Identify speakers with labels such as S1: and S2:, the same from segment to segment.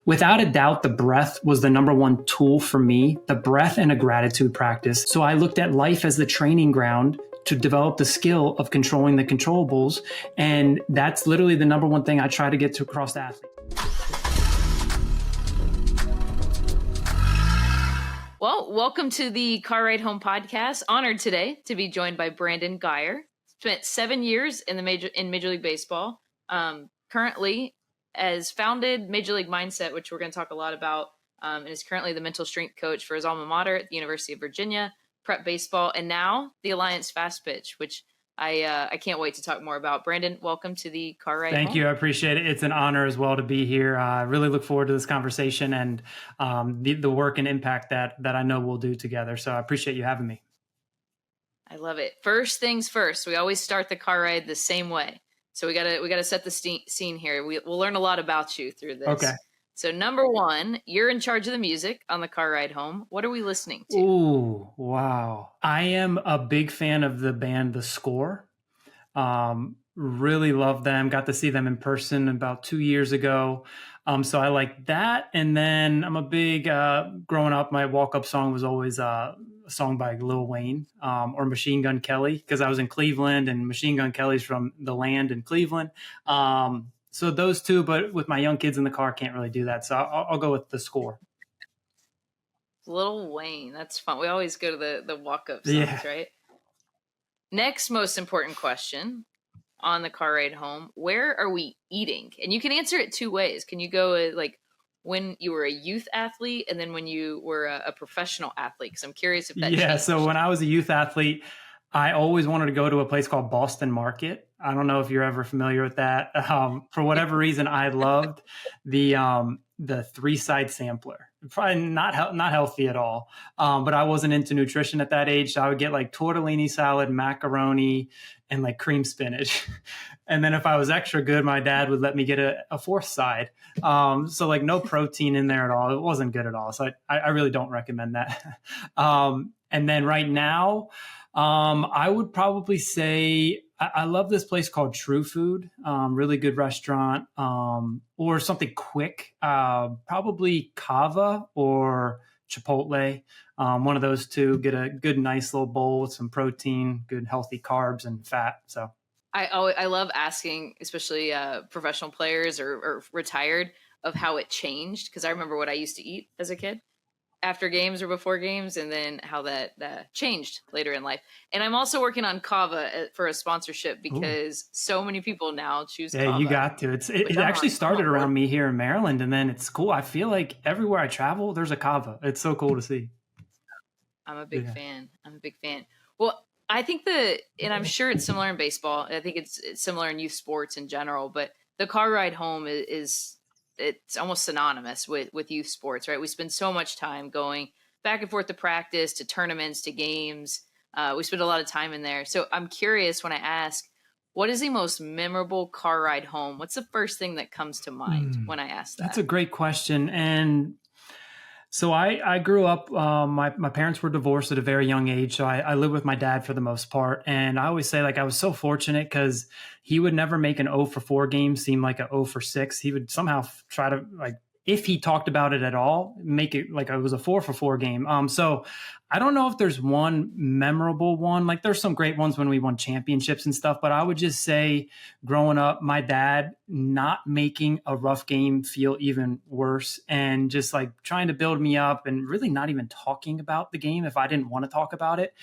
S1: Without a doubt, the breath was the number one tool for me, the breath and a gratitude practice. So I looked at life as the training ground to develop the skill of controlling the controllables. And that's literally the number one thing I try to get to across the athlete.
S2: Well, welcome to the Car Ride Home podcast. Honored today to be joined by Brandon Guyer. Spent 7 years in Major League Baseball. Currently has founded Major League Mindset, which we're going to talk a lot about, and is currently the mental strength coach for his alma mater at the University of Virginia, prep baseball, and now the Alliance Fast Pitch, which I can't wait to talk more about. Brandon, welcome to the Car Ride
S1: Thank
S2: Home.
S1: you. I appreciate it. It's an honor as well to be here. I really look forward to this conversation and the work and impact that I know we'll do together. So I appreciate you having me.
S2: I love it. First things first, we always start the car ride the same way. So we gotta set the scene here. We'll learn a lot about you through this.
S1: Okay.
S2: So number one, you're in charge of the music on the car ride home. What are we listening to?
S1: Ooh, wow. I am a big fan of the band The Score. Really love them. Got to see them in person about 2 years ago. So I like that. And then I'm a big, growing up, my walk-up song was always a song by Lil Wayne or Machine Gun Kelly, because I was in Cleveland and Machine Gun Kelly's from the land in Cleveland. So those two, but with my young kids in the car, can't really do that. So I'll go with The Score.
S2: Lil Wayne, that's fun. We always go to the walk-up songs, right? Next most important question on the car ride home, where are we eating? And you can answer it two ways. Can you go like when you were a youth athlete and then when you were a professional athlete? Because I'm curious if that changed.
S1: So when I was a youth athlete, I always wanted to go to a place called Boston Market. I don't know if you're ever familiar with that. For whatever reason, I loved the 3-side sampler. Probably not healthy at all. But I wasn't into nutrition at that age. So I would get like tortellini salad, macaroni, and like cream spinach. And then if I was extra good, my dad would let me get a 4th side. So like no protein in there at all. It wasn't good at all. So I really don't recommend that. And then right now, I would probably say I love this place called True Food, really good restaurant, or something quick, probably Cava or Chipotle. One of those two, get a good, nice little bowl with some protein, good, healthy carbs and fat. So
S2: I love asking, especially professional players or retired, of how it changed. Because I remember what I used to eat as a kid after games or before games, and then how that changed later in life. And I'm also working on Cava for a sponsorship because so many people now choose Cava.
S1: Yeah, you got to. It actually started around me here in Maryland, and then it's cool. I feel like everywhere I travel, there's a Cava. It's so cool to see.
S2: I'm a big fan. Well, I think and I'm sure it's similar in baseball. I think it's similar in youth sports in general, but the car ride home is it's almost synonymous with youth sports, right? We spend so much time going back and forth to practice, to tournaments, to games. We spend a lot of time in there. So I'm curious when I ask, what is the most memorable car ride home? What's the first thing that comes to mind when I ask that?
S1: That's a great question. And so I grew up, my parents were divorced at a very young age. So I lived with my dad for the most part. And I always say, like, I was so fortunate because he would never make an 0 for 4 game seem like a 0 for 6. He would somehow try to, like, if he talked about it at all, make it like it was a 4 for 4 game. So I don't know if there's one memorable one. Like, there's some great ones when we won championships and stuff, but I would just say growing up, my dad not making a rough game feel even worse and just like trying to build me up and really not even talking about the game if I didn't want to talk about it.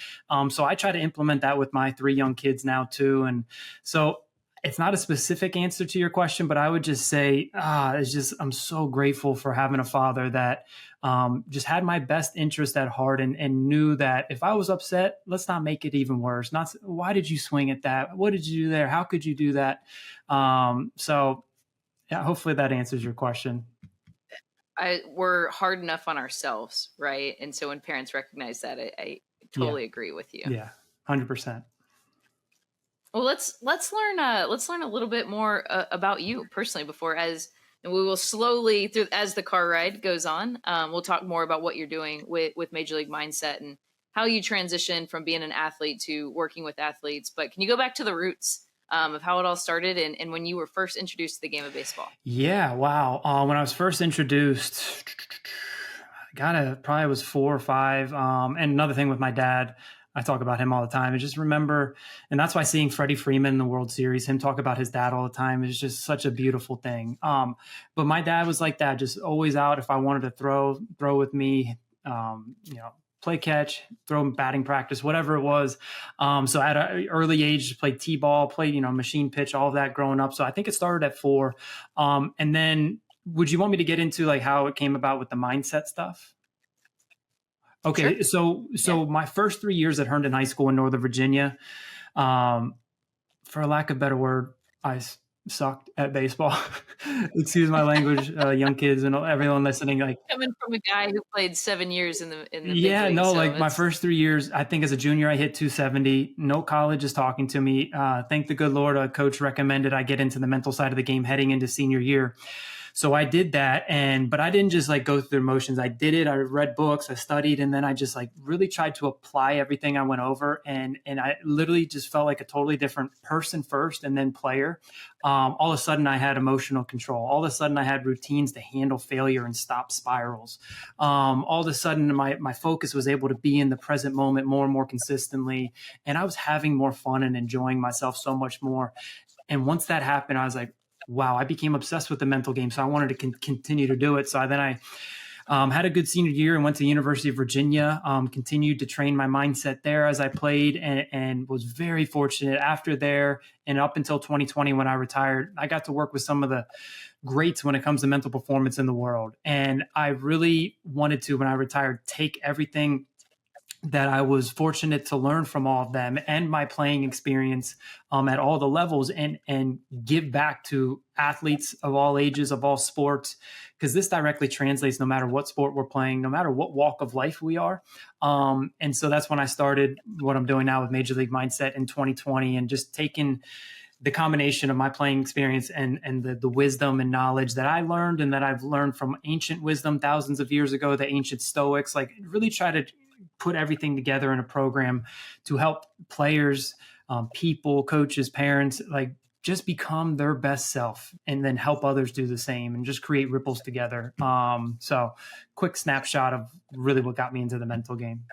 S1: So I try to implement that with my 3 young kids now too. And so it's not a specific answer to your question, but I would just say, I'm so grateful for having a father that just had my best interest at heart and knew that if I was upset, let's not make it even worse. Not, why did you swing at that? What did you do there? How could you do that? So yeah, hopefully that answers your question.
S2: We're hard enough on ourselves, right? And so when parents recognize that, I totally agree with you.
S1: Yeah, 100%.
S2: Well, let's learn a little bit more about you personally and we will slowly as the car ride goes on. We'll talk more about what you're doing with Major League Mindset and how you transition from being an athlete to working with athletes. But can you go back to the roots of how it all started and when you were first introduced to the game of baseball.
S1: Yeah, wow. When I was first introduced, gotta probably was 4 or 5. And another thing with my dad, I talk about him all the time. I just remember, and that's why seeing Freddie Freeman in the World Series, him talk about his dad all the time is just such a beautiful thing. But my dad was like that, just always out. If I wanted to throw with me, play catch, throw batting practice, whatever it was. So at an early age, played t-ball, played machine pitch, all of that growing up. So I think it started at 4, and then. Would you want me to get into like how it came about with the mindset stuff? Okay,
S2: Sure.
S1: so
S2: Yeah.
S1: my first 3 years at Herndon High School in Northern Virginia, um, for a lack of a better word, sucked at baseball. Excuse my language, young kids and everyone listening. Like,
S2: Coming from a guy who played 7 years in the big
S1: yeah,
S2: league,
S1: no,
S2: so
S1: like my
S2: it's
S1: first 3 years, I think as a junior, I hit 270. No college is talking to me. Thank the good Lord, a coach recommended I get into the mental side of the game heading into senior year. So I did that, but I didn't just like go through the motions. I did it. I read books, I studied, and then I just like really tried to apply everything I went over. And I literally just felt like a totally different person first and then player. All of a sudden I had emotional control. All of a sudden I had routines to handle failure and stop spirals. All of a sudden my focus was able to be in the present moment more and more consistently. And I was having more fun and enjoying myself so much more. And once that happened, I was like, wow, I became obsessed with the mental game. So I wanted to continue to do it. So I had a good senior year and went to the University of Virginia, continued to train my mindset there as I played, and was very fortunate after there and up until 2020 when I retired. I got to work with some of the greats when it comes to mental performance in the world. And I really wanted to, when I retired, take everything that I was fortunate to learn from all of them and my playing experience at all the levels and give back to athletes of all ages, of all sports, because this directly translates no matter what sport we're playing, no matter what walk of life we are. And so that's when I started what I'm doing now with Major League Mindset in 2020 and just taking the combination of my playing experience and the wisdom and knowledge that I learned and that I've learned from ancient wisdom thousands of years ago, the ancient Stoics, like really try to put everything together in a program to help players, people, coaches, parents, like just become their best self and then help others do the same and just create ripples together. So quick snapshot of really what got me into the mental game.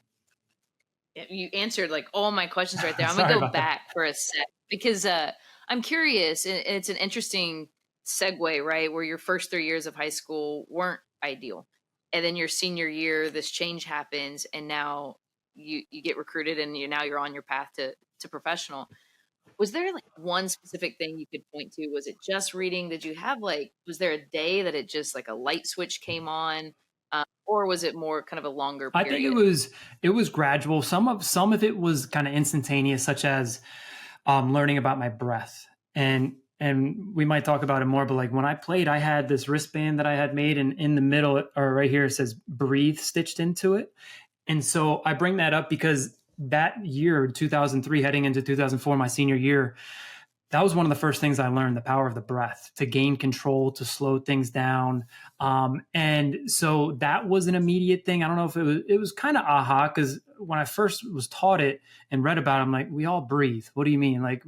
S2: you answered like all my questions right there. I'm gonna
S1: Sorry
S2: go
S1: about that.
S2: back for a sec because I'm curious, and it's an interesting segue, right? Where your first 3 years of high school weren't ideal, and then your senior year, this change happens, and now you get recruited, and you're on your path to professional. Was there like one specific thing you could point to? Was it just reading? Did you have like, was there a day that it just like a light switch came on? Or was it more kind of a longer
S1: I think
S2: period?
S1: it was gradual. Some of it was kind of instantaneous, such as learning about my breath. And we might talk about it more, but like when I played, I had this wristband that I had made, and in the middle or right here it says "breathe" stitched into it. And so I bring that up because that year, 2003, heading into 2004, my senior year, that was one of the first things I learned, the power of the breath, to gain control, to slow things down. And so that was an immediate thing. I don't know if it was kind of aha, because when I first was taught it and read about it, I'm like, we all breathe. What do you mean? Like,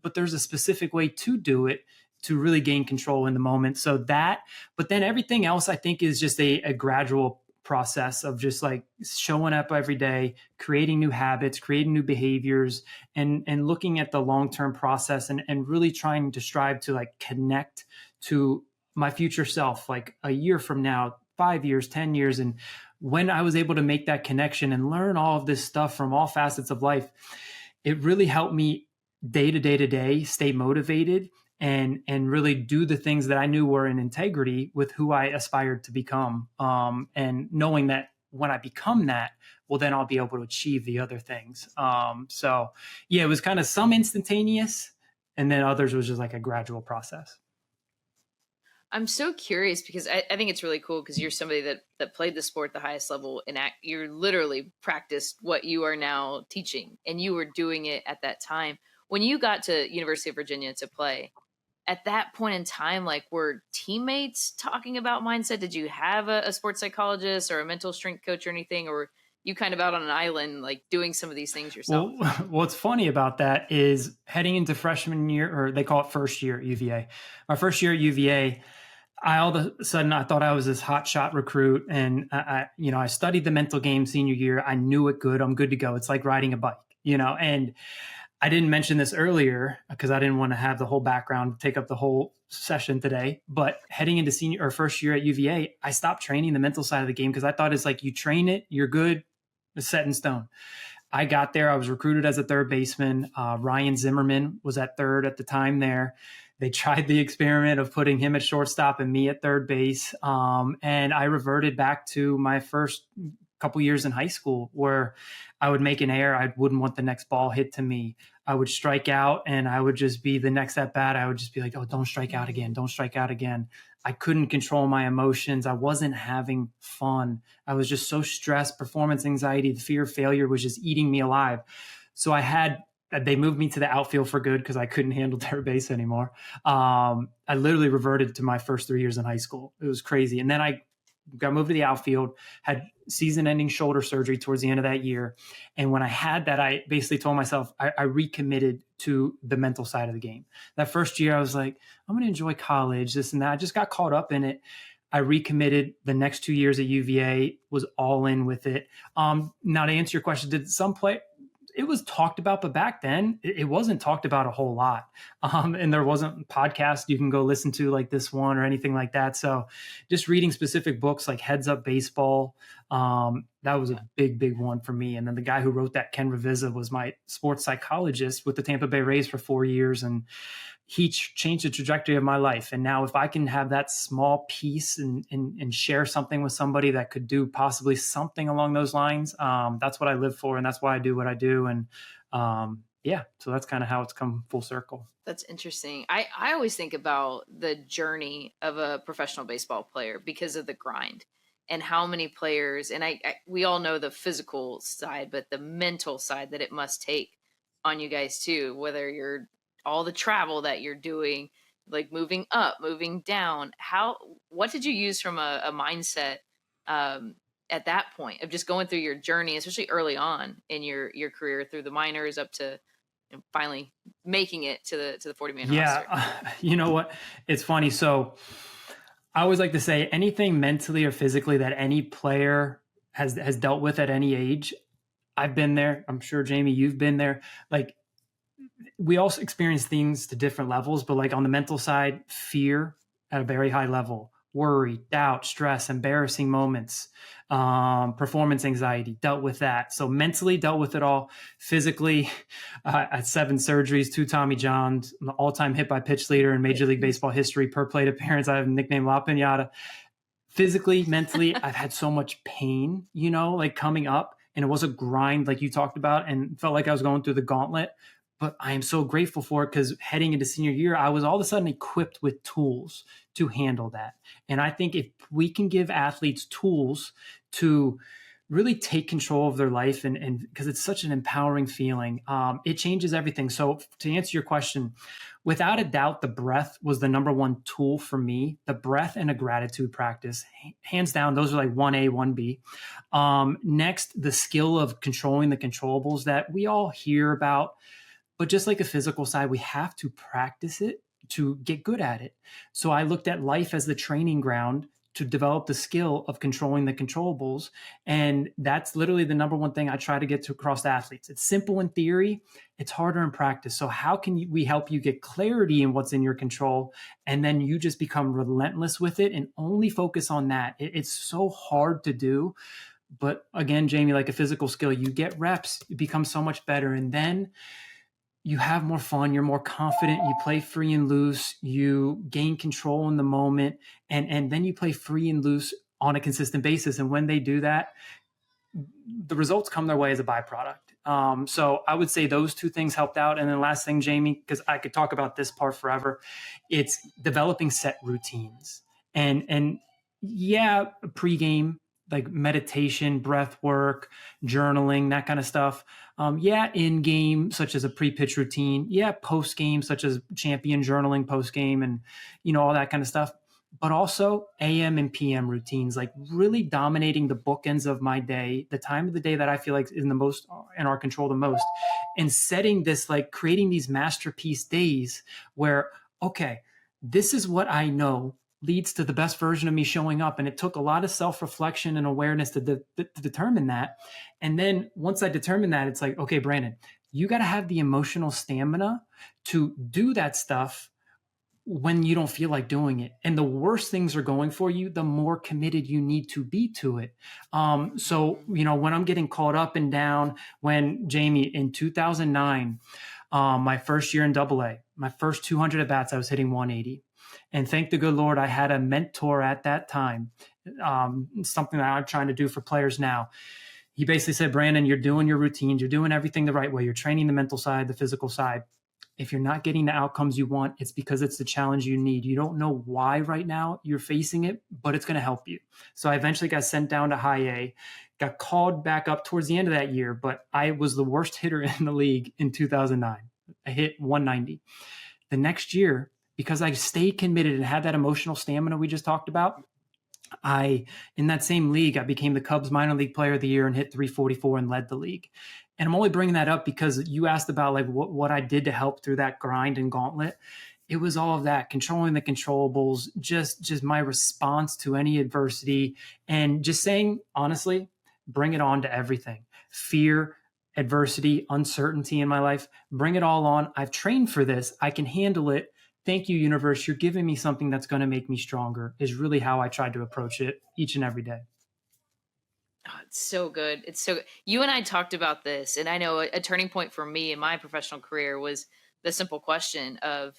S1: but there's a specific way to do it to really gain control in the moment. So that, but then everything else I think is just a gradual process of just like showing up every day, creating new habits, creating new behaviors, and looking at the long-term process and really trying to strive to like connect to my future self, like a year from now, 5 years, 10 years. And when I was able to make that connection and learn all of this stuff from all facets of life, it really helped me day to day to day stay motivated and really do the things that I knew were in integrity with who I aspired to become. And knowing that when I become that, well, then I'll be able to achieve the other things. So yeah, it was kind of some instantaneous, and then others was just like a gradual process.
S2: I'm so curious because I think it's really cool because you're somebody that played the sport at the highest level and you're literally practiced what you are now teaching and you were doing it at that time. When you got to University of Virginia to play, at that point in time, like were teammates talking about mindset? Did you have a sports psychologist or a mental strength coach or anything? Or you kind of out on an island, like doing some of these things yourself.
S1: Well, what's funny about that is heading into freshman year, or they call it first year at UVA. My first year at UVA, I all of a sudden I thought I was this hot shot recruit, and I studied the mental game senior year. I knew it good. I'm good to go. It's like riding a bike, and I didn't mention this earlier because I didn't want to have the whole background take up the whole session today. But heading into senior or first year at UVA, I stopped training the mental side of the game because I thought it's like you train it, you're good, it's set in stone. I got there. I was recruited as a third baseman. Ryan Zimmerman was at third at the time there. They tried the experiment of putting him at shortstop and me at third base. And I reverted back to my first couple years in high school where I would make an error. I wouldn't want the next ball hit to me. I would strike out and I would just be the next at bat. I would just be like, oh, don't strike out again. Don't strike out again. I couldn't control my emotions. I wasn't having fun. I was just so stressed. Performance anxiety, the fear of failure was just eating me alive. So they moved me to the outfield for good because I couldn't handle third base anymore. I literally reverted to my first 3 years in high school. It was crazy. And then I got moved to the outfield, had season-ending shoulder surgery towards the end of that year. And when I had that, I basically told myself I recommitted to the mental side of the game. That first year, I was like, I'm going to enjoy college, this and that. I just got caught up in it. I recommitted. The next 2 years at UVA, was all in with it. Now, to answer your question, did some play? It was talked about, but back then it wasn't talked about a whole lot. And there wasn't podcasts you can go listen to like this one or anything like that. So just reading specific books like Heads Up Baseball, that was a big, big one for me. And then the guy who wrote that, Ken Ravizza, was my sports psychologist with the Tampa Bay Rays for 4 years. And he changed the trajectory of my life. And now if I can have that small piece and share something with somebody that could do possibly something along those lines, that's what I live for. And that's why I do what I do. And so that's kind of how it's come full circle.
S2: That's interesting. I always think about the journey of a professional baseball player because of the grind and how many players, and we all know the physical side, but the mental side that it must take on you guys too, whether you're all the travel that you're doing, like moving up, moving down. What did you use from a mindset at that point of just going through your journey, especially early on in your career through the minors up to finally making it to the 40-man roster?
S1: You know what? It's funny. So I always like to say anything mentally or physically that any player has dealt with at any age, I've been there. I'm sure, Jamie, you've been there. Like, we also experience things to different levels, but like on the mental side, fear at a very high level, worry, doubt, stress, embarrassing moments, performance anxiety, dealt with that. So mentally dealt with it all. Physically, I had 7 surgeries, 2 Tommy Johns, the all-time hit by pitch leader in Major League Baseball history per plate appearance. I have a nickname La Piñata. Physically, mentally, I've had so much pain, like coming up, and it was a grind like you talked about, and felt like I was going through the gauntlet. But I am so grateful for it because heading into senior year, I was all of a sudden equipped with tools to handle that. And I think if we can give athletes tools to really take control of their life, and because it's such an empowering feeling, it changes everything. So to answer your question, without a doubt, the breath was the number one tool for me. The breath and a gratitude practice, hands down, those are like 1A, 1B. Next, the skill of controlling the controllables that we all hear about. But just like a physical side, we have to practice it to get good at it. So I looked at life as the training ground to develop the skill of controlling the controllables. And that's literally the number one thing I try to get to across to athletes. It's simple in theory, it's harder in practice. So how can we help you get clarity in what's in your control? And then you just become relentless with it and only focus on that. It's so hard to do. But again, Jamie, like a physical skill, you get reps, you become so much better. And then you have more fun, you're more confident, you play free and loose, you gain control in the moment, and then you play free and loose on a consistent basis. And when they do that, the results come their way as a byproduct. So I would say those 2 things helped out. And then last thing, Jamie, because I could talk about this part forever, it's developing set routines. And pregame, like meditation, breath work, journaling, that kind of stuff. In game, such as a pre-pitch routine. Post game, such as champion journaling post game, and all that kind of stuff. but also AM and PM routines, like really dominating the bookends of my day, the time of the day that I feel like is in the most in our control the most, and setting this, like creating these masterpiece days where, okay, this is what I know leads to the best version of me showing up. And it took a lot of self-reflection and awareness to determine that. And then once I determined that, it's like, okay, Brandon, you got to have the emotional stamina to do that stuff when you don't feel like doing it. And the worse things are going for you, the more committed you need to be to it. So, when I'm getting caught up and down, when Jamie in 2009, my first year in AA, my first 200 at bats, I was hitting 180. And thank the good Lord, I had a mentor at that time, something that I'm trying to do for players now. He basically said, Brandon, you're doing your routines, you're doing everything the right way, you're training the mental side, the physical side. If you're not getting the outcomes you want, it's because it's the challenge you need. You don't know why right now you're facing it, but it's going to help you. So I eventually got sent down to high A, got called back up towards the end of that year, but I was the worst hitter in the league in 2009. I hit 190. The next year, because I stayed committed and had that emotional stamina we just talked about, in that same league, I became the Cubs minor league player of the year and hit 344 and led the league. And I'm only bringing that up because you asked about like what I did to help through that grind and gauntlet. It was all of that, controlling the controllables, just my response to any adversity, and just saying, honestly, bring it on to everything. Fear, adversity, uncertainty in my life, bring it all on. I've trained for this. I can handle it. Thank you, universe. You're giving me something that's going to make me stronger, is really how I tried to approach it each and every day.
S2: Oh, it's so good. It's so good. You and I talked about this, and I know a turning point for me in my professional career was the simple question of,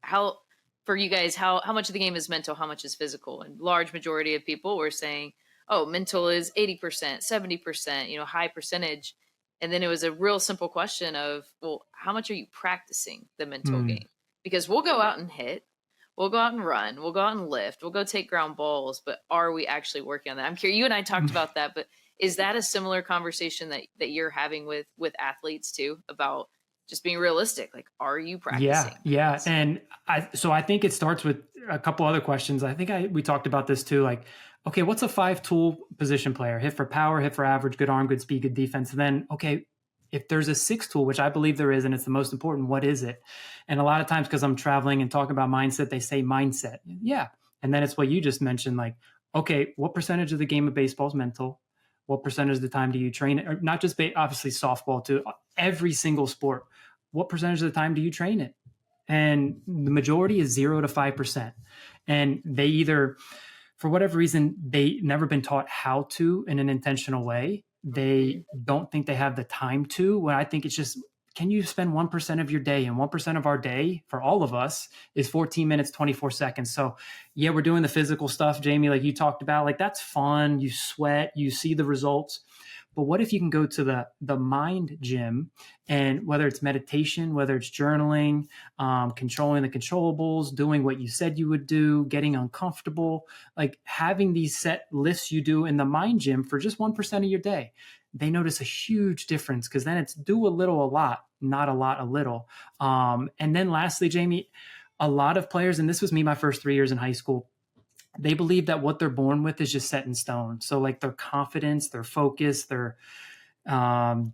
S2: how for you guys, how much of the game is mental, how much is physical? And large majority of people were saying, oh, mental is 80%, 70%, high percentage. And then it was a real simple question of, well, how much are you practicing the mental game? Because we'll go out and hit, we'll go out and run, we'll go out and lift, we'll go take ground balls, but are we actually working on that? I'm curious. You and I talked about that, but is that a similar conversation that you're having with athletes too, about just being realistic? Like, are you practicing?
S1: Yeah. And I think it starts with a couple other questions. I think we talked about this too. Like, okay, what's a 5-tool position player? Hit for power, hit for average, good arm, good speed, good defense. And then, okay, if there's a 6-tool, which I believe there is, and it's the most important, what is it? And a lot of times, because I'm traveling and talking about mindset, they say mindset. Yeah. And then it's what you just mentioned, like, okay, what percentage of the game of baseball is mental? What percentage of the time do you train it? Or not just obviously softball, too, every single sport. What percentage of the time do you train it? And the majority is 0 to 5%. And they either, for whatever reason, they never been taught how to in an intentional way. They don't think they have the time to. When I think it's just, can you spend 1% of your day? And 1% of our day for all of us is 14 minutes, 24 seconds. So yeah, we're doing the physical stuff, Jamie, like you talked about, like that's fun. You sweat, you see the results. But what if you can go to the mind gym, and whether it's meditation, whether it's journaling, controlling the controllables, doing what you said you would do, getting uncomfortable, like having these set lifts you do in the mind gym for just 1% of your day, they notice a huge difference, because then it's do a little, a lot, not a lot, a little. And then lastly, Jamie, a lot of players, and this was me my first 3 years in high school, they believe that what they're born with is just set in stone. So like their confidence, their focus, their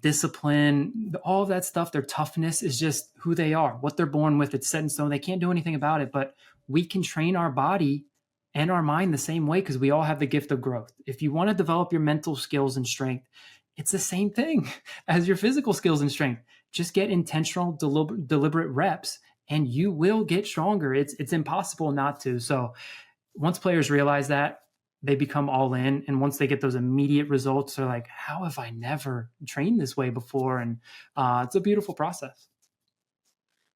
S1: discipline, all of that stuff, their toughness is just who they are, what they're born with. It's set in stone. They can't do anything about it, but we can train our body and our mind the same way, because we all have the gift of growth. If you want to develop your mental skills and strength, it's the same thing as your physical skills and strength. Just get intentional, deliberate reps, and you will get stronger. It's impossible not to. So once players realize that, they become all in. And once they get those immediate results, they're like, how have I never trained this way before? And it's a beautiful process.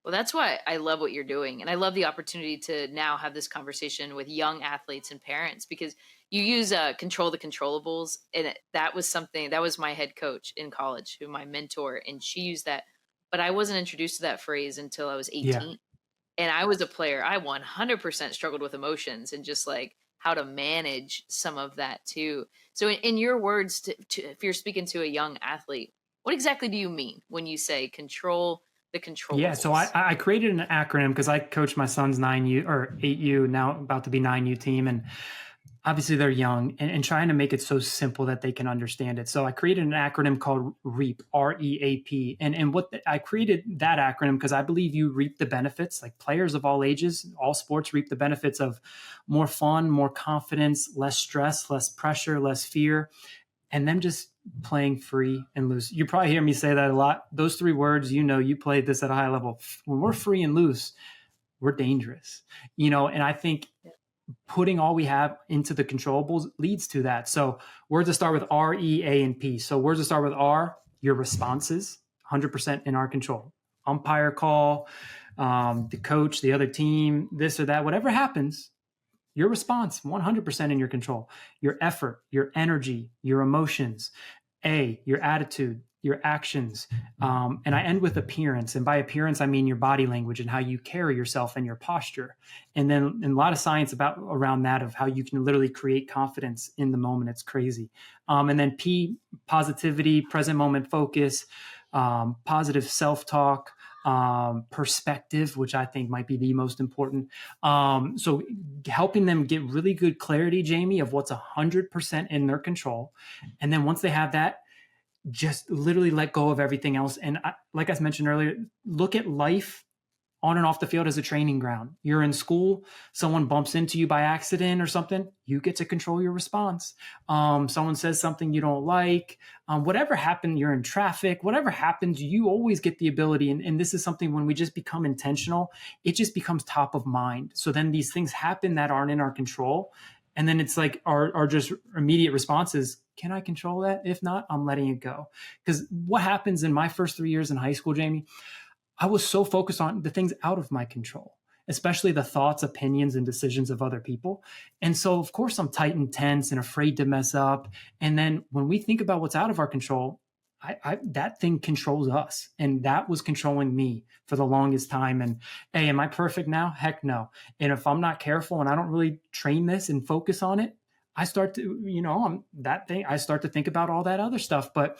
S2: Well, that's why I love what you're doing. And I love the opportunity to now have this conversation with young athletes and parents, because you use control the controllables. And that was something that was my head coach in college, who my mentor, and she used that. But I wasn't introduced to that phrase until I was 18.
S1: Yeah.
S2: And I was a player. I 100% struggled with emotions and just like how to manage some of that too. So in your words, if you're speaking to a young athlete, what exactly do you mean when you say control the
S1: Yeah, so I,
S2: controllables?
S1: I created an acronym because I coach my son's 9U or 8U, now about to be 9U team. And obviously they're young, and trying to make it so simple that they can understand it. So I created an acronym called REAP, REAP. I created that acronym because I believe you reap the benefits, like players of all ages, all sports reap the benefits of more fun, more confidence, less stress, less pressure, less fear, and them just playing free and loose. You probably hear me say that a lot. Those three words, you played this at a high level. When we're free and loose, we're dangerous, and I think
S2: Yeah.
S1: putting all we have into the controllables leads to that. So words that start with R, E, A, and P. So words that start with R, your responses, 100% in our control. Umpire call, the coach, the other team, this or that, whatever happens, your response, 100% in your control. Your effort, your energy, your emotions. A, your attitude, your actions. And I end with appearance. And by appearance, I mean your body language and how you carry yourself and your posture. And then a lot of science around that of how you can literally create confidence in the moment. It's crazy. And then P, positivity, present moment focus, positive self-talk, perspective, which I think might be the most important. So helping them get really good clarity, Jamie, of what's 100% in their control. And then once they have that, just literally let go of everything else. And like I mentioned earlier, look at life on and off the field as a training ground. You're in school, someone bumps into you by accident or something, you get to control your response. Someone says something you don't like, whatever happened, you're in traffic, whatever happens, you always get the ability. And this is something when we just become intentional, it just becomes top of mind. So then these things happen that aren't in our control. And then it's like our just immediate responses. Can I control that? If not, I'm letting it go. Because what happens in my first 3 years in high school, Jamie, I was so focused on the things out of my control, especially the thoughts, opinions, and decisions of other people. And so, of course, I'm tight and tense and afraid to mess up. And then when we think about what's out of our control, that thing controls us. And that was controlling me for the longest time. And hey, am I perfect now? Heck no. And if I'm not careful and I don't really train this and focus on it, I start to, I start to think about all that other stuff. But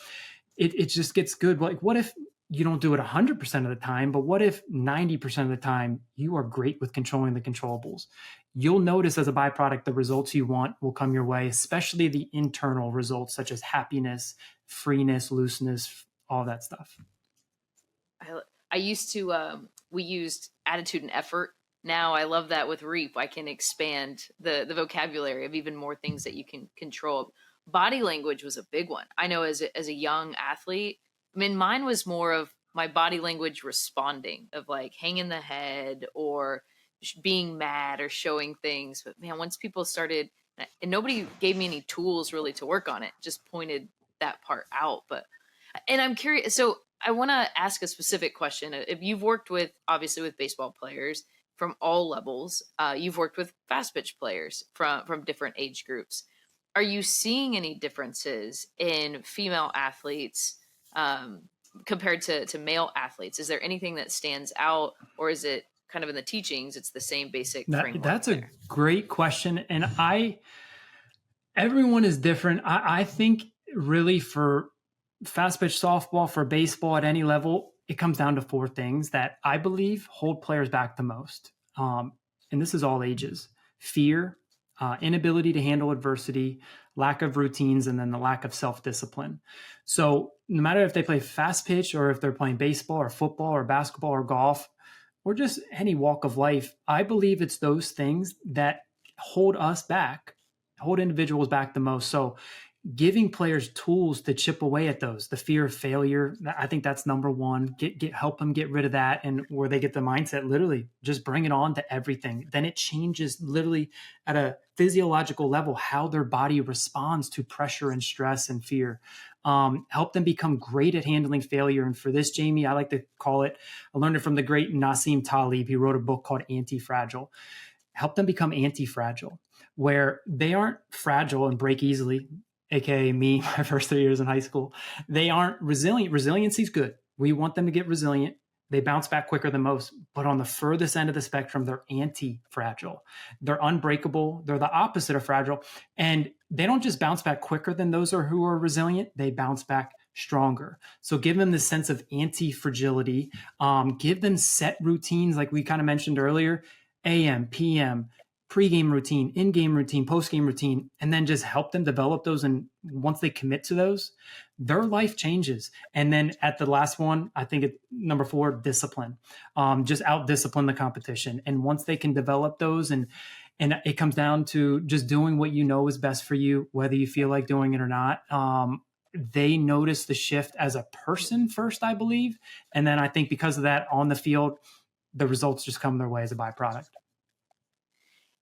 S1: it just gets good. Like, what if you don't do it 100% of the time, but what if 90% of the time you are great with controlling the controllables? You'll notice as a byproduct, the results you want will come your way, especially the internal results such as happiness, freeness, looseness, all that stuff.
S2: I used to we used attitude and effort. Now I love that with Reap. I can expand the vocabulary of even more things that you can control. Body language was a big one. I know as a young athlete, I mean, mine was more of my body language responding, of like hanging the head or being mad or showing things. But man, once people started, and nobody gave me any tools really to work on it, just pointed that part out. But, and I'm curious, so I want to ask a specific question. If you've worked with, obviously, with baseball players from all levels, you've worked with fast pitch players from different age groups. Are you seeing any differences in female athletes compared to male athletes? Is there anything that stands out, or is it kind of in the teachings, it's the same basic framework
S1: That's a
S2: there?
S1: great question. And everyone is different. I think really for fast pitch softball, for baseball at any level, it comes down to four things that I believe hold players back the most. And this is all ages: fear, inability to handle adversity, lack of routines, and then the lack of self-discipline. So no matter if they play fast pitch or if they're playing baseball or football or basketball or golf or just any walk of life, I believe it's those things that hold us back, hold individuals back the most. So giving players tools to chip away at those, the fear of failure, I think that's number one. Help them get rid of that, and where they get the mindset, literally just bring it on to everything. Then it changes literally at a physiological level how their body responds to pressure and stress and fear. Help them become great at handling failure. And for this, Jamie, I like to call it, I learned it from the great Nassim Taleb. He wrote a book called Anti-Fragile. Help them become anti-fragile, where they aren't fragile and break easily, aka me, my first 3 years in high school. They aren't resilient. Resiliency is good. We want them to get resilient. They bounce back quicker than most. But on the furthest end of the spectrum, they're anti-fragile. They're unbreakable. They're the opposite of fragile. And they don't just bounce back quicker than those who are resilient. They bounce back stronger. So give them this sense of anti-fragility. Give them set routines, like we kind of mentioned earlier, AM, PM, pre-game routine, in-game routine, post-game routine, and then just help them develop those. And once they commit to those, their life changes. And then at the last one, I think number 4, discipline. Just out-discipline the competition. And once they can develop those, and it comes down to just doing what you know is best for you, whether you feel like doing it or not. They notice the shift as a person first, I believe. And then I think because of that on the field, the results just come their way as a byproduct.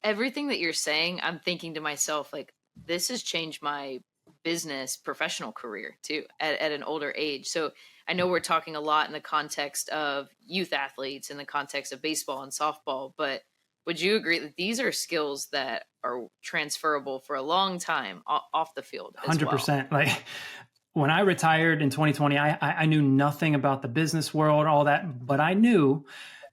S2: Everything that you're saying, I'm thinking to myself, like, this has changed my business professional career too at an older age. So I know we're talking a lot in the context of youth athletes, in the context of baseball and softball, but would you agree that these are skills that are transferable for a long time off the field as
S1: 100%. Like when I retired in 2020, I knew nothing about the business world, all that, but I knew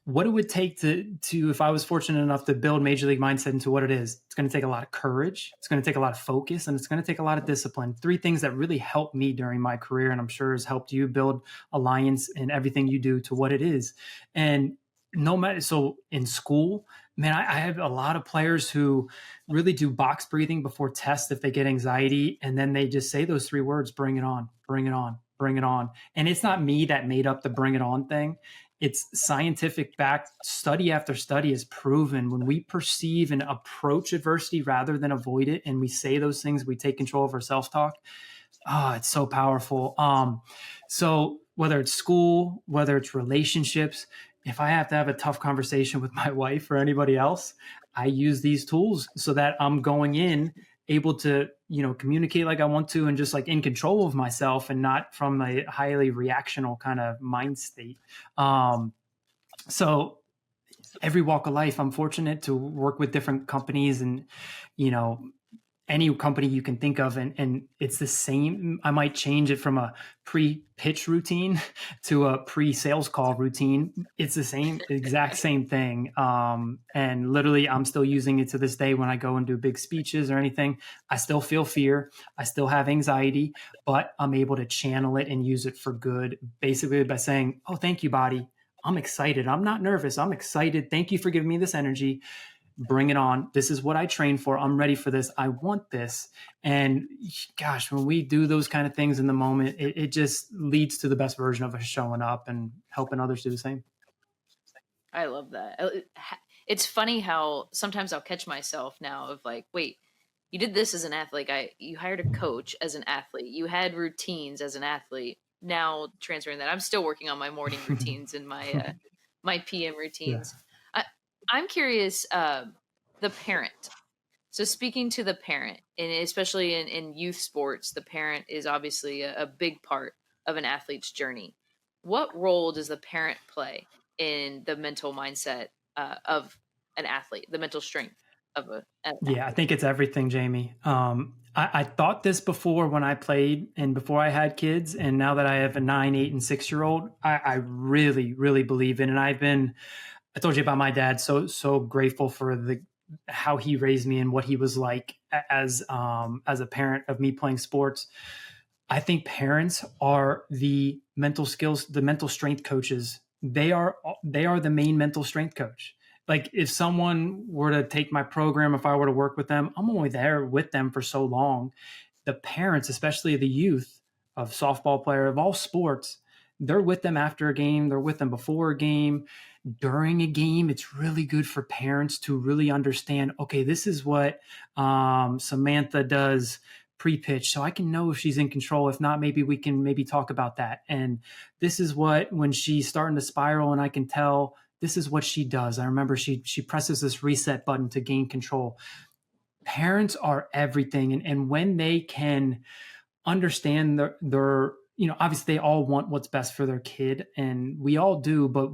S1: what it would take to if I was fortunate enough to build Major League Mindset into what it is. It's going to take a lot of courage. It's going to take a lot of focus, and it's going to take a lot of discipline. 3 things that really helped me during my career, and I'm sure has helped you build Alliance and everything you do to what it is. And no matter, so in school, man, I have a lot of players who really do box breathing before tests if they get anxiety, and then they just say those 3 words: bring it on, bring it on, bring it on. And it's not me that made up the bring it on thing. It's scientific backed. Study after study has proven when we perceive and approach adversity rather than avoid it, and we say those things, we take control of our self-talk. It's so powerful. So whether it's school, whether it's relationships, if I have to have a tough conversation with my wife or anybody else, I use these tools so that I'm going in able to, communicate like I want to, and just like in control of myself and not from a highly reactional kind of mind state. So every walk of life, I'm fortunate to work with different companies and, any company you can think of. And it's the same. I might change it from a pre-pitch routine to a pre-sales call routine. It's the same, exact same thing. And literally I'm still using it to this day when I go and do big speeches or anything. I still feel fear. I still have anxiety, but I'm able to channel it and use it for good, basically by saying, oh, thank you, body. I'm excited. I'm not nervous. I'm excited. Thank you for giving me this energy. Bring it on. This is what I trained for. I'm ready for this. I want this. And gosh, when we do those kind of things in the moment, it just leads to the best version of us showing up and helping others do the same.
S2: I love that. It's funny how sometimes I'll catch myself now of like, wait, you did this as an athlete. You hired a coach as an athlete. You had routines as an athlete. Now transferring that, I'm still working on my morning routines and my my PM routines. Yeah. I'm curious, the parent. So speaking to the parent, and especially in youth sports, the parent is obviously a big part of an athlete's journey. What role does the parent play in the mental mindset of an athlete, the mental strength of an athlete?
S1: I think it's everything, Jamie. I thought this before when I played and before I had kids. And now that I have a 9, 8, and 6-year-old, I really, really believe in it. I told you about my dad. So grateful for how he raised me and what he was like as a parent of me playing sports. I think parents are the mental skills, the mental strength coaches. They are the main mental strength coach. Like if someone were to take my program, if I were to work with them, I'm only there with them for so long. The parents, especially the youth of softball player of all sports, they're with them after a game. They're with them before a game. During a game, it's really good for parents to really understand, okay, this is what Samantha does pre-pitch, so I can know if she's in control. If not, maybe we can talk about that. And this is what, when she's starting to spiral and I can tell, this is what she does. I remember she presses this reset button to gain control. Parents are everything. And when they can understand their obviously they all want what's best for their kid, and we all do, but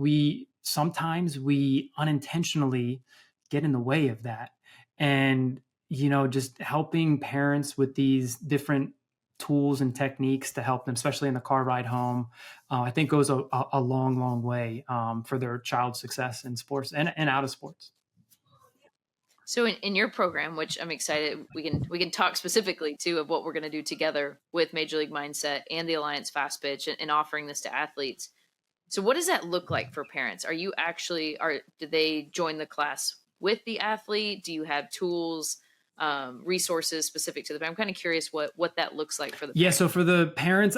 S1: sometimes we unintentionally get in the way of that. And, just helping parents with these different tools and techniques to help them, especially in the car ride home, I think goes a long, long way for their child's success in sports and out of sports.
S2: So in your program, which I'm excited, we can talk specifically too of what we're going to do together with Major League Mindset and the Alliance Fast Pitch and offering this to athletes. So what does that look like for parents? Are you actually do they join the class with the athlete? Do you have tools, resources specific to the parent? I'm kind of curious what that looks like for the
S1: Yeah,
S2: parent.
S1: so for the parents,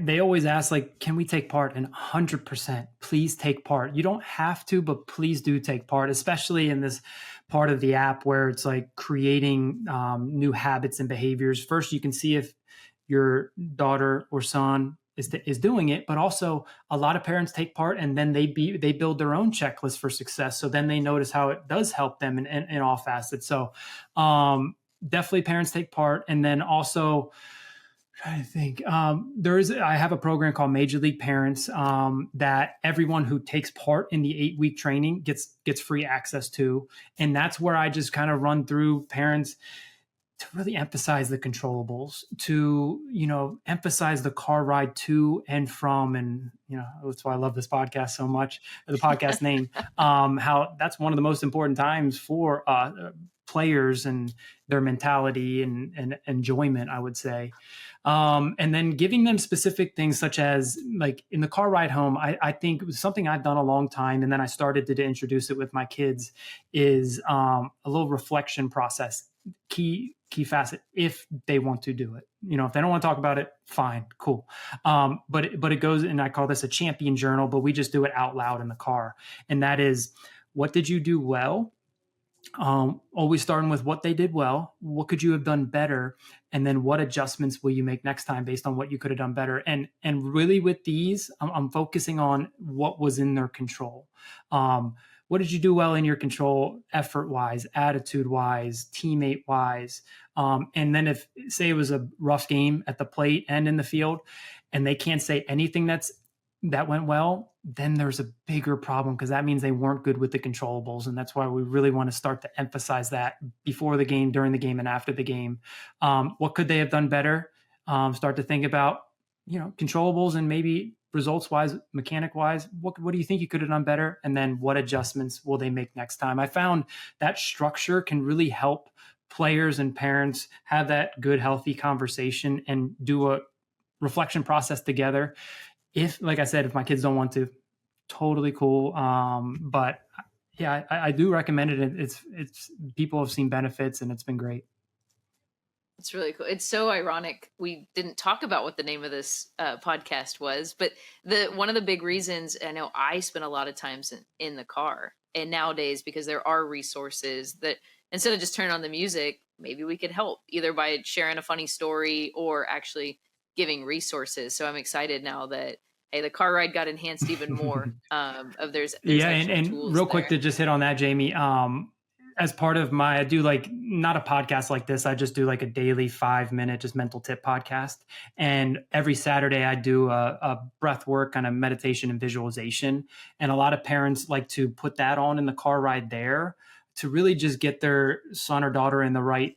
S1: they always ask like, can we take part? And 100%, please take part. You don't have to, but please do take part, especially in this part of the app where it's like creating new habits and behaviors. First, you can see if your daughter or son is doing it, but also a lot of parents take part and then they build their own checklist for success. So then they notice how it does help them in all facets. So definitely parents take part, and then also trying to think. I have a program called Major League Parents that everyone who takes part in the 8-week training gets free access to, and that's where I just kind of run through parents to really emphasize the controllables, to emphasize the car ride to and from, and that's why I love this podcast so much. The podcast name, how that's one of the most important times for players and their mentality and enjoyment, I would say. And then giving them specific things such as like in the car ride home, I think it was something I've done a long time. And then I started to introduce it with my kids is a little reflection process. Key facet if they want to do it. If they don't want to talk about it, fine, cool. But it goes, and I call this a champion journal, but we just do it out loud in the car. And that is, what did you do well? Always starting with what they did well, what could you have done better, and then what adjustments will you make next time based on what you could have done better. And really with these, I'm focusing on what was in their control. What did you do well in your control, effort wise, attitude wise, teammate wise? And then if say it was a rough game at the plate and in the field, and they can't say anything that went well, then there's a bigger problem because that means they weren't good with the controllables. And that's why we really want to start to emphasize that before the game, during the game, and after the game. What could they have done better? Start to think about, controllables and maybe results wise, mechanic wise, what do you think you could have done better? And then what adjustments will they make next time? I found that structure can really help players and parents have that good, healthy conversation and do a reflection process together. If, like I said, if my kids don't want to, totally cool. But yeah, I do recommend it. It's people have seen benefits and it's been great.
S2: It's really cool. It's so ironic. We didn't talk about what the name of this podcast was, but one of the big reasons I know I spend a lot of times in the car, and nowadays because there are resources that instead of just turning on the music, maybe we could help either by sharing a funny story or actually giving resources. So I'm excited now that hey, the car ride got enhanced even more. Of there's
S1: yeah, and real
S2: there.
S1: Quick to just hit on that, Jamie. As part of I do like not a podcast like this. I just do like a daily 5-minute just mental tip podcast. And every Saturday I do a breath work kind of meditation and visualization. And a lot of parents like to put that on in the car ride there to really just get their son or daughter in the right,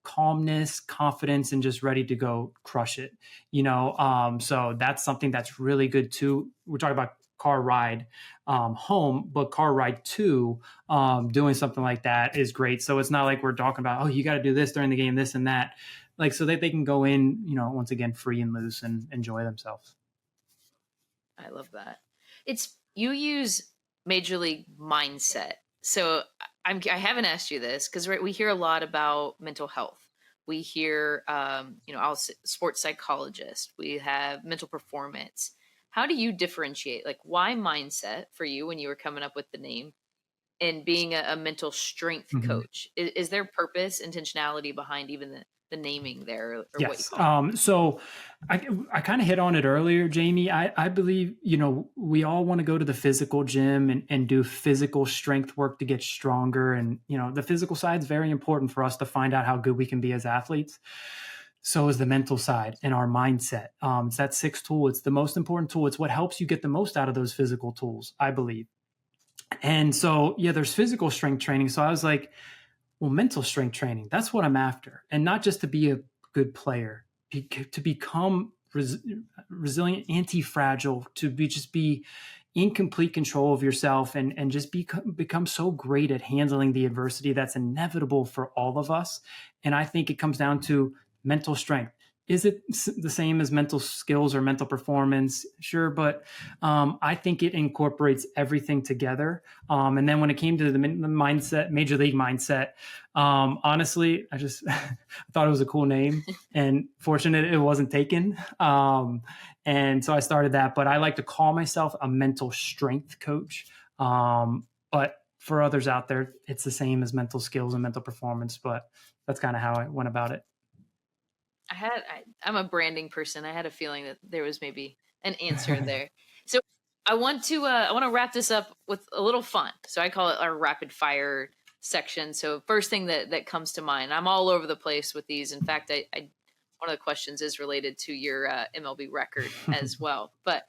S1: calmness, confidence, and just ready to go crush it. So that's something that's really good too. We're talking about car ride home, but car ride to doing something like that is great. So it's not like we're talking about, oh, you got to do this during the game, this and that, like so that they can go in, once again, free and loose and enjoy themselves.
S2: I love that. You use Major League Mindset. So I haven't asked you this because we hear a lot about mental health. We hear, sports psychologist. We have mental performance. How do you differentiate? Like, why mindset for you when you were coming up with the name, and being a mental strength coach? Is there purpose, intentionality behind even the naming there? Or
S1: yes.
S2: What you call it?
S1: So I kind of hit on it earlier, Jamie. I believe, we all want to go to the physical gym and do physical strength work to get stronger. And, the physical side is very important for us to find out how good we can be as athletes. So is the mental side and our mindset. It's that sixth tool. It's the most important tool. It's what helps you get the most out of those physical tools, I believe. And so, yeah, there's physical strength training. So I was like, well, mental strength training, that's what I'm after. And not just to be a good player, to become resilient, anti-fragile, to be in complete control of yourself and just become so great at handling the adversity that's inevitable for all of us. And I think it comes down to mental strength. Is it the same as mental skills or mental performance? Sure, but I think it incorporates everything together. And then when it came to the mindset, major league mindset, honestly, I just I thought it was a cool name, and fortunate it wasn't taken. And so I started that. But I like to call myself a mental strength coach. But for others out there, it's the same as mental skills and mental performance. But that's kind of how I went about it.
S2: I'm a branding person. I had a feeling that there was maybe an answer there. So I want to wrap this up with a little fun. So I call it our rapid fire section. So first thing that comes to mind, I'm all over the place with these. In fact, I one of the questions is related to your MLB record as well. But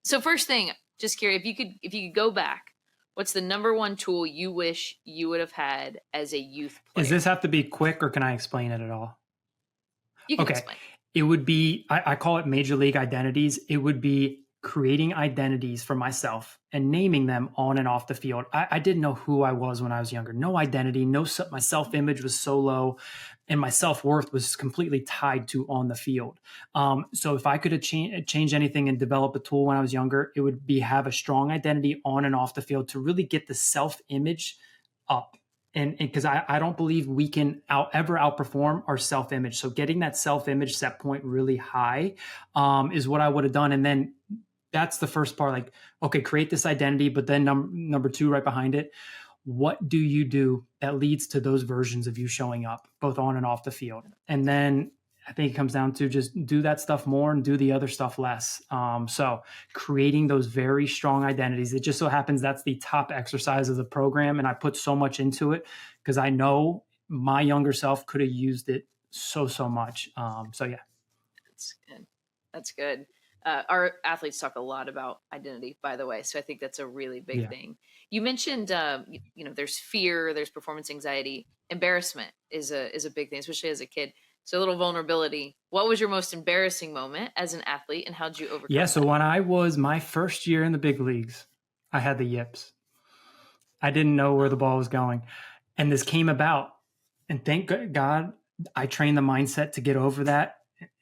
S2: so first thing, just curious, if you could go back, what's the number one tool you wish you would have had as a youth player?
S1: Does this have to be quick, or can I explain it at all?
S2: You can explain.
S1: It would be, I call it major league identities. It would be creating identities for myself and naming them on and off the field. I didn't know who I was when I was younger. No identity, my self-image was so low, and my self-worth was completely tied to on the field. So if I could have changed anything and develop a tool when I was younger, it would be have a strong identity on and off the field to really get the self-image up. And because I don't believe we can ever outperform our self-image. So getting that self-image set point really high is what I would have done. And then that's the first part, like, okay, create this identity, but then number two right behind it, what do you do that leads to those versions of you showing up both on and off the field? And then I think it comes down to just do that stuff more and do the other stuff less. So creating those very strong identities. It just so happens that's the top exercise of the program. And I put so much into it because I know my younger self could have used it so much. So yeah.
S2: That's good. That's good. Our athletes talk a lot about identity, by the way. So I think that's a really big thing. You mentioned, there's fear, there's performance anxiety, embarrassment is a big thing, especially as a kid. So a little vulnerability. What was your most embarrassing moment as an athlete, and how did you overcome
S1: Yeah, so
S2: that?
S1: when I was my first year in the big leagues, I had the yips. I didn't know where the ball was going. And this came about. And thank God I trained the mindset to get over that.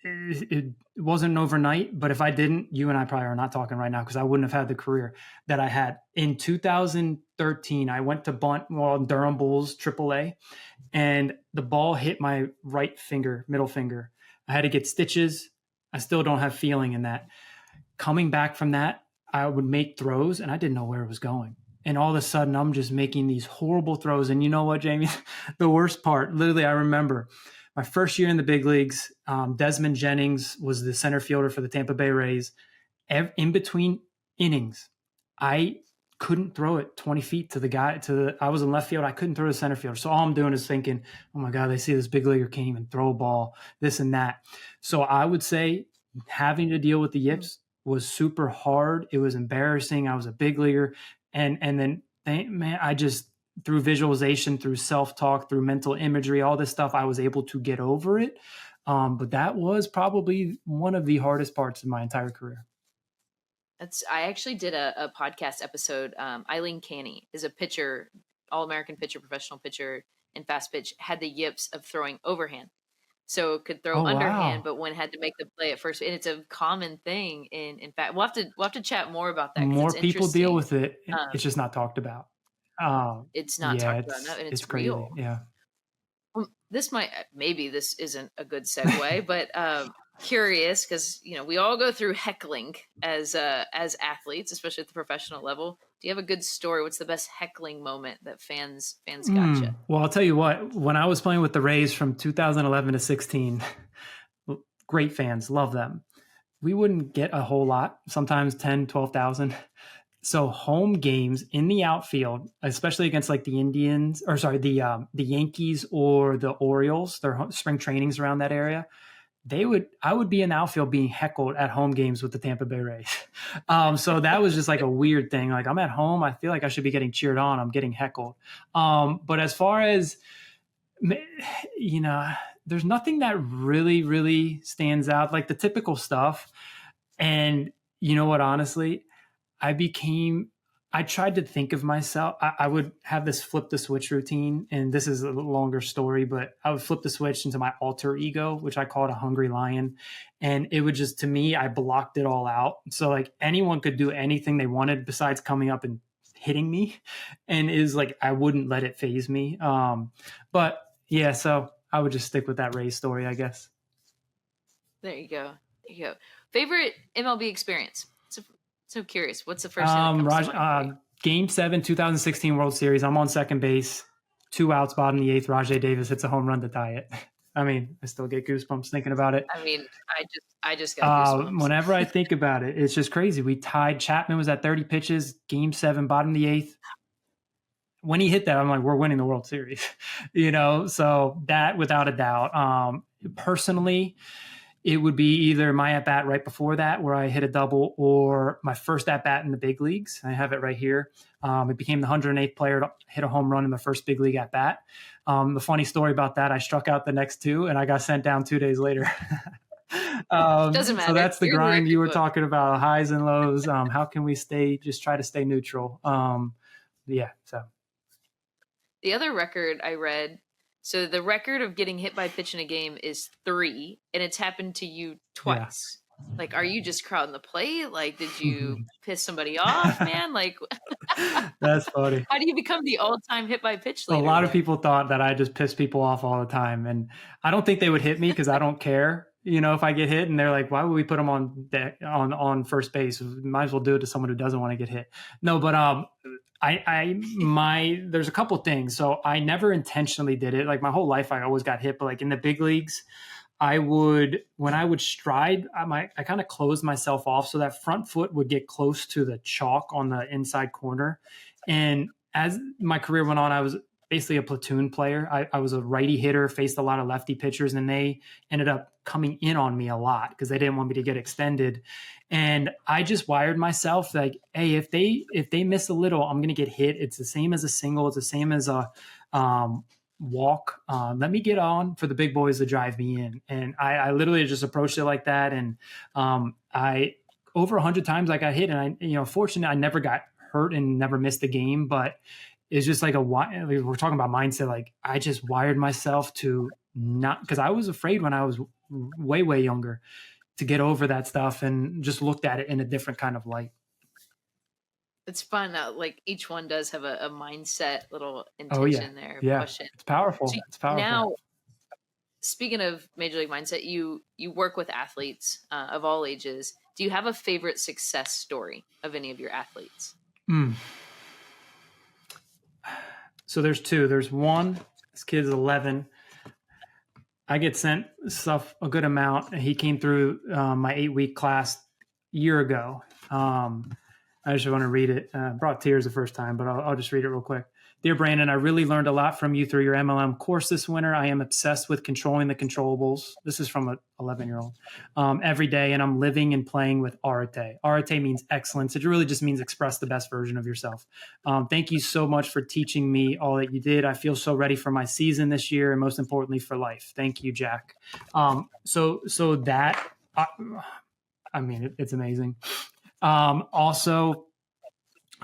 S1: It wasn't overnight, but if I didn't, you and I probably are not talking right now because I wouldn't have had the career that I had. In 2013, I went to bunt Durham Bulls AAA, and the ball hit my right finger, middle finger. I had to get stitches. I still don't have feeling in that. Coming back from that, I would make throws, and I didn't know where it was going. And all of a sudden, I'm just making these horrible throws. And you know what, Jamie? The worst part, literally, I remember my first year in the big leagues, Desmond Jennings was the center fielder for the Tampa Bay Rays. In between innings, I couldn't throw it 20 feet to the guy. I was in left field. I couldn't throw to center fielder. So all I'm doing is thinking, oh my God, they see this big leaguer can't even throw a ball, this and that. So I would say having to deal with the yips was super hard. It was embarrassing. I was a big leaguer. And then, man, I just, through visualization, through self-talk, through mental imagery, all this stuff, I was able to get over it. But that was probably one of the hardest parts of my entire career.
S2: I actually did a podcast episode. Eileen Canny is a pitcher, All-American pitcher, professional pitcher in fast pitch, had the yips of throwing overhand. So could throw underhand, but when had to make the play at first. And it's a common thing in fact. We'll have to chat more about that.
S1: More people deal with it. It's just not talked about.
S2: It's not talked about enough, and it's
S1: crazy.
S2: real.
S1: Yeah.
S2: Maybe this isn't a good segue, but curious because we all go through heckling as athletes, especially at the professional level. Do you have a good story? What's the best heckling moment that fans got you?
S1: Well, I'll tell you what. When I was playing with the Rays from 2011 to 16, great fans, love them. We wouldn't get a whole lot, sometimes 10, 12,000. So home games in the outfield, especially against like the Yankees or the Orioles, their spring trainings around that area, I would be in the outfield being heckled at home games with the Tampa Bay Rays. So that was just like a weird thing. Like, I'm at home, I feel like I should be getting cheered on. I'm getting heckled. But as far as, there's nothing that really, really stands out, like the typical stuff. And you know what, honestly, I tried to think of myself. I would have this flip the switch routine, and this is a longer story, but I would flip the switch into my alter ego, which I called a hungry lion. And it would just, to me, I blocked it all out. So like anyone could do anything they wanted besides coming up and hitting me. And is like, I wouldn't let it phase me. But yeah, so I would just stick with that Ray story, I guess.
S2: There you go. There you go. Favorite MLB experience? So curious. What's the first thing that comes to mind?
S1: Game 7, 2016 World Series. I'm on second base, 2 outs, bottom of the 8th. Rajay Davis hits a home run to tie it. I mean, I still get goosebumps thinking about it.
S2: I mean, I just got goosebumps.
S1: Whenever I think about it, it's just crazy. We tied. Chapman was at 30 pitches, Game 7, bottom of the 8th. When he hit that, I'm like, we're winning the World Series, So that, without a doubt. Personally, it would be either my at-bat right before that where I hit a double, or my first at-bat in the big leagues. I have it right here. It became the 108th player to hit a home run in the first big league at-bat. The funny story about that, I struck out the next 2, and I got sent down 2 days later.
S2: Doesn't matter.
S1: So that's the grind you were talking about, highs and lows. How can we try to stay neutral? Yeah, so.
S2: The other record I read, so the record of getting hit by a pitch in a game is 3, and it's happened to you twice. Yeah. Like, are you just crowding the plate? Like, did you piss somebody off, man? Like,
S1: that's funny.
S2: How do you become the all-time hit by pitch leader?
S1: A lot of people thought that I just piss people off all the time, and I don't think they would hit me because I don't care. If I get hit, and they're like, why would we put them on first base? Might as well do it to someone who doesn't want to get hit. No, but there's a couple things. So I never intentionally did it. Like my whole life, I always got hit. But like in the big leagues, when I would stride, I kind of closed myself off so that front foot would get close to the chalk on the inside corner. And as my career went on, I was basically a platoon player. I was a righty hitter, faced a lot of lefty pitchers, and they ended up coming in on me a lot because they didn't want me to get extended. And I just wired myself like, hey, if they miss a little, I'm going to get hit. It's the same as a single. It's the same as a walk. Let me get on for the big boys to drive me in. And I literally just approached it like that. And I over 100 times I got hit, and fortunately I never got hurt and never missed a game, but it's just like we're talking about mindset. Like I just wired myself to not, because I was afraid when I was way, way younger to get over that stuff, and just looked at it in a different kind of light.
S2: It's fun. Like each one does have a mindset little intention there.
S1: Yeah.
S2: Push it.
S1: It's powerful.
S2: So
S1: it's powerful.
S2: Now, speaking of Major League Mindset, you work with athletes of all ages. Do you have a favorite success story of any of your athletes?
S1: So there's 2. There's one, this kid's 11. I get sent stuff a good amount. He came through my 8-week class a year ago. I just want to read it. Brought tears the first time, but I'll just read it real quick. Dear Brandon, I really learned a lot from you through your MLM course this winter. I am obsessed with controlling the controllables. This is from an 11-year-old. Every day, and I'm living and playing with Arete. Arete means excellence. It really just means express the best version of yourself. Thank you so much for teaching me all that you did. I feel so ready for my season this year, and most importantly for life. Thank you, Jack. So that, I mean, it's amazing. Also,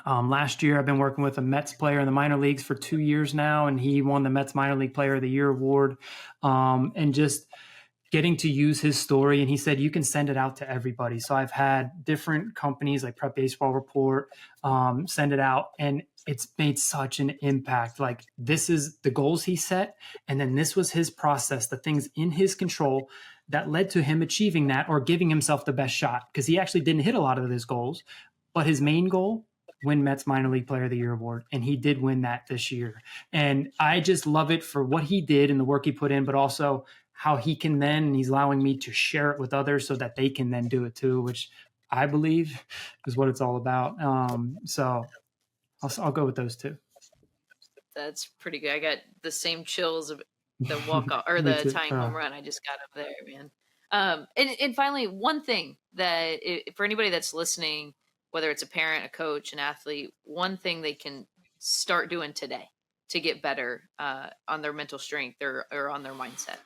S1: last year, I've been working with a Mets player in the minor leagues for 2 years now, and he won the Mets Minor League Player of the Year award. And just getting to use his story, and he said you can send it out to everybody. So I've had different companies like Prep Baseball Report send it out, and it's made such an impact. Like this is the goals he set, and then this was his process, the things in his control that led to him achieving that or giving himself the best shot, because he actually didn't hit a lot of his goals, but his main goal, win Mets Minor League Player of the Year award. And he did win that this year. And I just love it for what he did and the work he put in, but also how he can then, he's allowing me to share it with others so that they can then do it too, which I believe is what it's all about. So I'll go with those 2.
S2: That's pretty good. I got the same chills of the walk off or the tying home run I just got up there, man. And finally, one thing that for anybody that's listening, whether it's a parent, a coach, an athlete, one thing they can start doing today to get better on their mental strength or on their mindset.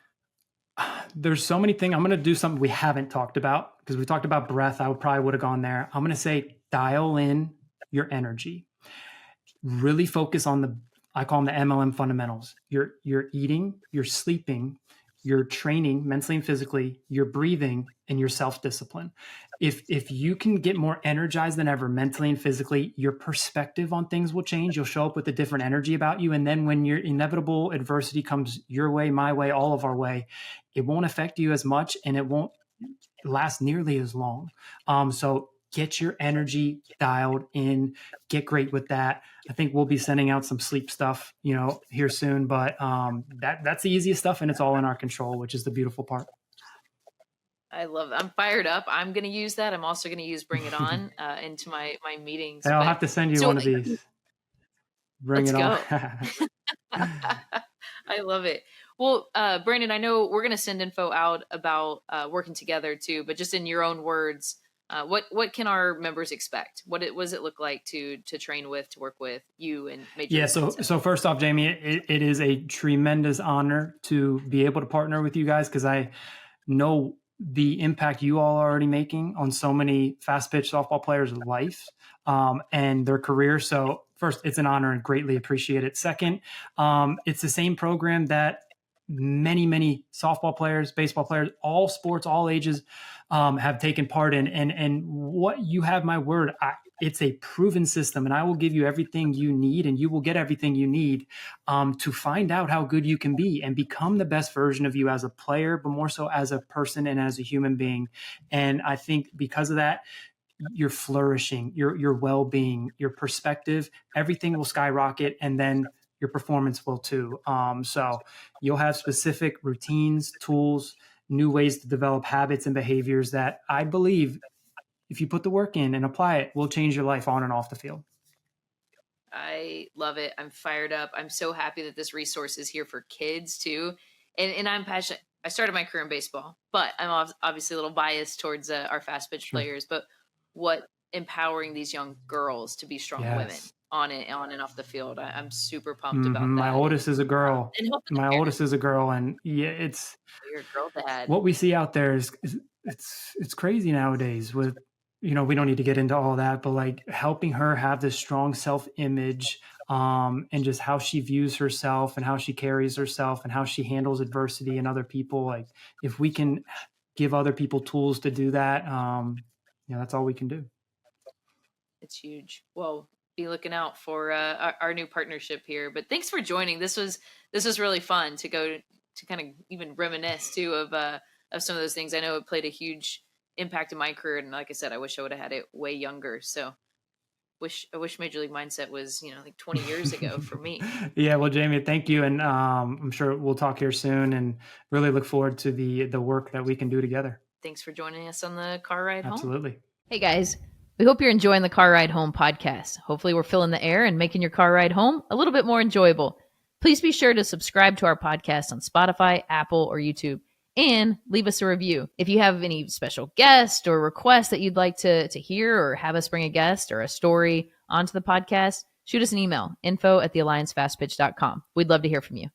S1: There's so many things. I'm going to do something we haven't talked about because we talked about breath. I probably would have gone there. I'm going to say dial in your energy. Really focus on I call them the MLM fundamentals. You're eating, you're sleeping, you're training mentally and physically, you're breathing, and your self-discipline. If you can get more energized than ever mentally and physically, your perspective on things will change. You'll show up with a different energy about you. And then when your inevitable adversity comes your way, my way, all of our way, it won't affect you as much, and it won't last nearly as long. So get your energy dialed in, get great with that. I think we'll be sending out some sleep stuff, here soon, but that's the easiest stuff, and it's all in our control, which is the beautiful part.
S2: I love it. I'm fired up. I'm going to use that. I'm also going to use Bring It On into my meetings.
S1: I'll have to send you one of these. Bring it on.
S2: I love it. Well, Brandon, I know we're going to send info out about working together too, but just in your own words, what can our members expect? What does it look like to train with, to work with you and Major League Mindset?
S1: So first off, Jamie, it is a tremendous honor to be able to partner with you guys, because I know the impact you all are already making on so many fast pitch softball players' lives and their careers. So first, it's an honor and greatly appreciate it. Second, it's the same program that many softball players, baseball players, all sports, all ages have taken part in. And what you have my word, it's a proven system, and I will give you everything you need, and you will get everything you need to find out how good you can be and become the best version of you as a player, but more so as a person and as a human being. And I think because of that, you're flourishing, your well-being, your perspective, everything will skyrocket, and then your performance will too. So you'll have specific routines, tools, new ways to develop habits and behaviors that I believe, if you put the work in and apply it, will change your life on and off the field.
S2: I love it. I'm fired up. I'm so happy that this resource is here for kids too. And I'm passionate. I started my career in baseball, but I'm obviously a little biased towards our fast pitch players, but what empowering these young girls to be strong women on and off the field. I'm super pumped about that.
S1: My oldest is a girl. And it's
S2: you're a girl dad.
S1: What we see out there is it's crazy nowadays with, we don't need to get into all that, but like helping her have this strong self-image and just how she views herself and how she carries herself and how she handles adversity and other people. Like if we can give other people tools to do that, that's all we can do.
S2: It's huge. Well, be looking out for our new partnership here. But thanks for joining. This was really fun to go to kind of even reminisce too of some of those things. I know it played a huge impact in my career, and like I said, I wish I would have had it way younger. So I wish Major League Mindset was like 20 years ago for me.
S1: Yeah, well, Jamie, thank you, and I'm sure we'll talk here soon, and really look forward to the work that we can do together.
S2: Thanks for joining us on the car ride home.
S1: Absolutely.
S2: Hey guys. We hope you're enjoying the Car Ride Home podcast. Hopefully we're filling the air and making your car ride home a little bit more enjoyable. Please be sure to subscribe to our podcast on Spotify, Apple, or YouTube, and leave us a review. If you have any special guest or requests that you'd like to hear, or have us bring a guest or a story onto the podcast, shoot us an email, info@thealliancefastpitch.com. We'd love to hear from you.